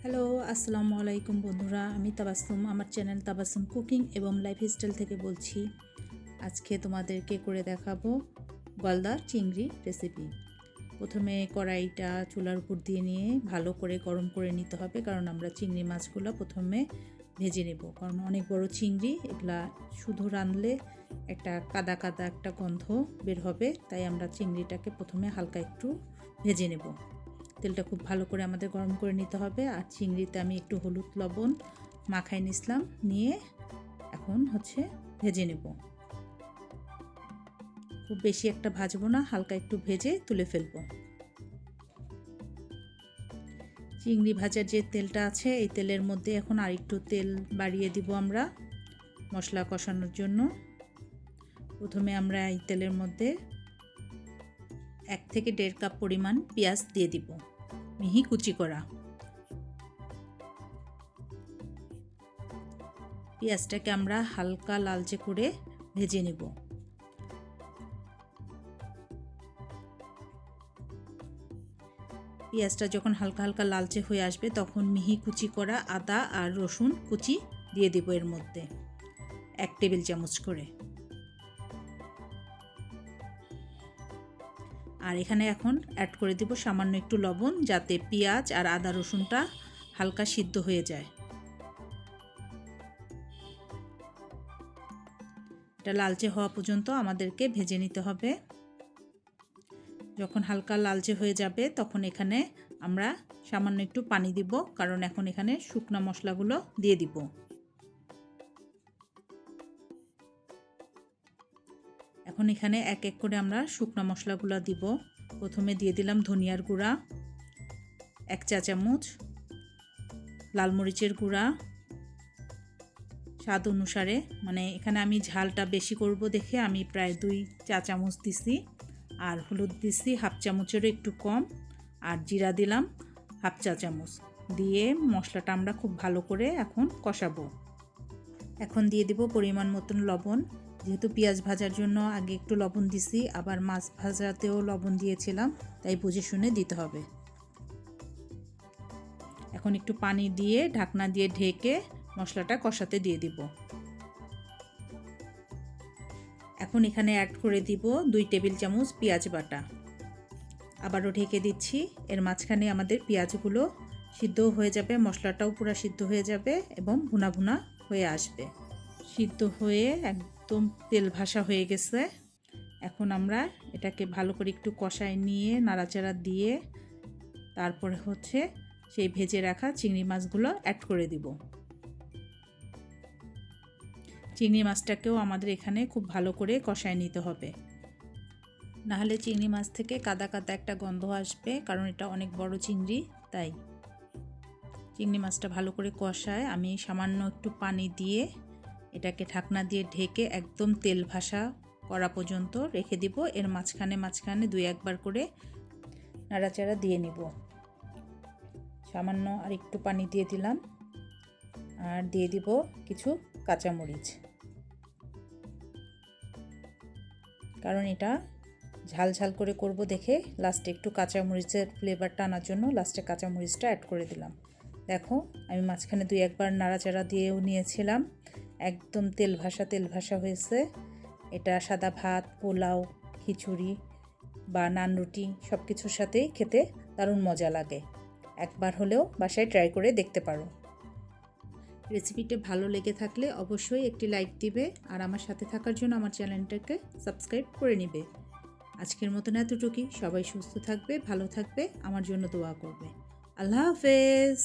Hello, আসসালামু আলাইকুম বন্ধুরা। আমি তাবাসসুম, আমার চ্যানেল তাবাসসুম কুকিং এবং লাইফস্টাইল থেকে বলছি। আজকে তোমাদেরকে করে দেখাবো গলদা চিংড়ি রেসিপি। প্রথমে কড়াইটা চুলার উপর দিয়ে নিয়ে ভালো করে গরম করে নিতে হবে, কারণ আমরা চিংড়ি মাছগুলো প্রথমে ভেজে নেব। কারণ অনেক বড় চিংড়ি, এগুলা শুধু রাঁধলে একটা কাদা কাদা একটা গন্ধ বের হবে, তাই আমরা চিংড়িটাকে প্রথমে হালকা একটু ভেজে নেব। তেলটা খুব ভালো করে আমাদের গরম করে নিতে হবে। আর চিংড়িতে আমি একটু হলুদ লবণ মাখাই নিলাম, নিয়ে এখন ভেজে নেব। খুব বেশি একটা ভাজবো না, হালকা একটু ভেজে তুলে ফেলবো। চিংড়ি ভাজার যে তেলটা আছে, এই তেলের মধ্যে এখন আর একটু তেল বাড়িয়ে দিব আমরা মশলা কষানোর জন্য। প্রথমে আমরা এই তেলের মধ্যে 1 থেকে 1.5 কাপ পরিমাণ পেঁয়াজ দিয়ে দিব, মিহি কুচি করা। পেঁয়াজটাকে আমরা হালকা লালচে করে ভেজে নেব। পেঁয়াজটা যখন হালকা হালকা লালচে হয়ে আসবে, তখন মিহি কুচি করা আদা আর রসুন কুচি দিয়ে দেব এর মধ্যে 1 টেবিল চামচ করে। আর এখানে এখন অ্যাড করে দেব সামান্য একটু লবণ, যাতে পেঁয়াজ আর আদা রসুনটা হালকা সিদ্ধ হয়ে যায়। এটা লালচে হওয়া পর্যন্ত আমাদেরকে ভেজে নিতে হবে। যখন হালকা লালচে হয়ে যাবে, তখন এখানে আমরা সামান্য একটু পানি দিব, কারণ এখন এখানে শুকনো মশলাগুলো দিয়ে দিব। এখন এখানে এক এক করে আমরা শুকনো মশলাগুলো দিব। প্রথমে দিয়ে দিলাম ধনিয়ার গুঁড়া 1 চা চামচ, লাল মরিচের গুঁড়া স্বাদ অনুসারে, মানে এখানে আমি ঝালটা বেশি করব দেখে আমি প্রায় 2 চা চামচ দিছি। আর হলুদ দিছি 1/2 চামচেরও একটু কম। আর জিরা দিলাম 1/2 চা চামচ। দিয়ে মশলাটা আমরা খুব ভালো করে এখন কষাবো। এখন দিয়ে দিব পরিমাণ মতন লবণ। যেহেতু পেঁয়াজ ভাজার জন্য আগে একটু লবণ দিছি, আবার মাছ ভাজাতেও লবণ দিয়েছিলাম, তাই বুঝে শুনে দিতে হবে। এখন একটু পানি দিয়ে ঢাকনা দিয়ে ঢেকে মশলাটা কষাতে দিয়ে দিব। এখন এখানে অ্যাড করে দিব 2 টেবিল চামচ পেঁয়াজ বাটা। আবারও ঢেকে দিচ্ছি। এর মাঝখানে আমাদের পেঁয়াজগুলো সিদ্ধ হয়ে যাবে, মশলাটাও পুরো সিদ্ধ হয়ে যাবে এবং ভুনা ভুনা হয়ে আসবে। সিদ্ধ হয়ে একদম তেল ভাসা হয়ে গেছে। এখন আমরা এটাকে ভালো করে একটু কষায় নিয়ে নাড়াচাড়া দিয়ে তারপরে সেই ভেজে রাখা চিংড়ি মাছগুলো অ্যাড করে দিব। চিংড়ি মাছটাকেও আমাদের এখানে খুব ভালো করে কষায় নিতে হবে, নাহলে চিংড়ি মাছ থেকে কাদা কাদা একটা গন্ধ আসবে, কারণ এটা অনেক বড় চিংড়ি। তাই চিংড়ি মাছটা ভালো করে কষায় আমি সামান্য একটু পানি দিয়ে এটাকে ঢাকনা দিয়ে ঢেকে একদম তেল ভাসা করা পর্যন্ত রেখে দিব। এর মাঝখানে মাঝখানে 2-1 বার করে নাড়াচাড়া দিয়ে নিব। সামান্য আর একটু পানি দিয়ে দিলাম, আর দিয়ে দিব কিছু কাঁচামরিচ, কারণ এটা ঝাল ঝাল করে করব দেখে লাস্টে একটু কাঁচামরিচের ফ্লেভারটা আনার জন্য লাস্টে কাঁচামরিচটা অ্যাড করে দিলাম। দেখো, আমি মাঝখানে 2-1 বার নাড়াচাড়া দিয়েও নিয়েছিলাম। একদম তেল ভাসা হয়েছে। এটা সাদা ভাত, পোলাও, খিচুড়ি বা নান রুটি সব কিছুর সাথেই খেতে দারুণ মজা লাগে। একবার হলেও বাসায় ট্রাই করে দেখতে পারো। রেসিপিটা ভালো লেগে থাকলে অবশ্যই একটি লাইক দিবে, আর আমার সাথে থাকার জন্য আমার চ্যানেলটাকে সাবস্ক্রাইব করে নিবে। আজকের মতন এতটুকুই। সবাই সুস্থ থাকবে, ভালো থাকবে, আমার জন্য দোয়া করবে। আল্লাহ হাফেজ।